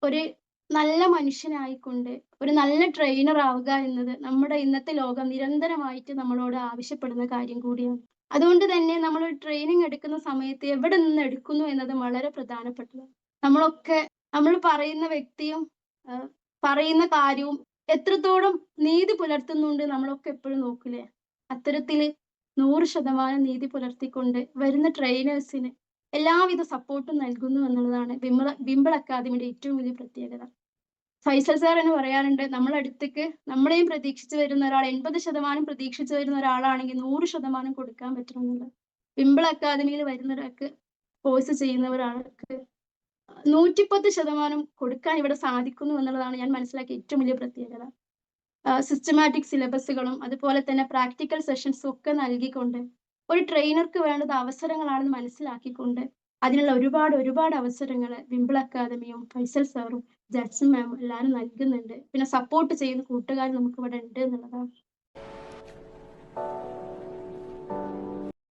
ഒരു നല്ല മനുഷ്യനായിക്കൊണ്ട് ഒരു നല്ല ട്രെയിനർ ആവുക എന്നത് നമ്മുടെ ഇന്നത്തെ ലോകം നിരന്തരമായിട്ട് നമ്മളോട് ആവശ്യപ്പെടുന്ന കാര്യം കൂടിയാണ്. അതുകൊണ്ട് തന്നെ നമ്മളൊരു ട്രെയിനിങ് എടുക്കുന്ന സമയത്ത് എവിടെ നിന്ന് എടുക്കുന്നു എന്നത് വളരെ പ്രധാനപ്പെട്ടതാണ്. നമ്മളൊക്കെ നമ്മൾ പറയുന്ന വ്യക്തിയും പറയുന്ന കാര്യവും എത്രത്തോളം നീതി പുലർത്തുന്നുണ്ട് നമ്മളൊക്കെ എപ്പോഴും നോക്കില്ലേ? അത്തരത്തില് 100% നീതി പുലർത്തിക്കൊണ്ട് വരുന്ന ട്രെയിനേഴ്സിന് എല്ലാവിധ സപ്പോർട്ടും നൽകുന്നു എന്നുള്ളതാണ് വിംബിൾ അക്കാദമിയുടെ ഏറ്റവും വലിയ പ്രത്യേകത. ഫൈസൽ സാർ എന്ന് പറയാറുണ്ട്, നമ്മളെ അടുത്തേക്ക് നമ്മളെയും പ്രതീക്ഷിച്ച് വരുന്ന ഒരാൾ 80% പ്രതീക്ഷിച്ച് വരുന്ന ഒരാളാണെങ്കിൽ 100% കൊടുക്കാൻ പറ്റണമെന്നുള്ളത്. വിംബിൾ അക്കാദമിയിൽ വരുന്ന ഒരാൾക്ക്, കോഴ്സ് ചെയ്യുന്ന ഒരാൾക്ക് 110% കൊടുക്കാൻ ഇവിടെ സാധിക്കുന്നു എന്നുള്ളതാണ് ഞാൻ മനസ്സിലാക്കിയ ഏറ്റവും വലിയ പ്രത്യേകത. സിസ്റ്റമാറ്റിക് സിലബസുകളും അതുപോലെ തന്നെ പ്രാക്ടിക്കൽ സെഷൻസും ഒക്കെ നൽകിക്കൊണ്ട് ഒരു ട്രെയിനർക്ക് വേണ്ടത് അവസരങ്ങളാണെന്ന് മനസ്സിലാക്കിക്കൊണ്ട് അതിനുള്ള ഒരുപാട് അവസരങ്ങൾ വിംബിൾ അക്കാദമിയും ഫൈസൽ സാറും ജഡ്സും മാമും എല്ലാവരും നൽകുന്നുണ്ട്. പിന്നെ സപ്പോർട്ട് ചെയ്യുന്ന കൂട്ടുകാർ നമുക്ക് ഇവിടെ ഉണ്ട് എന്നുള്ളതാണ്.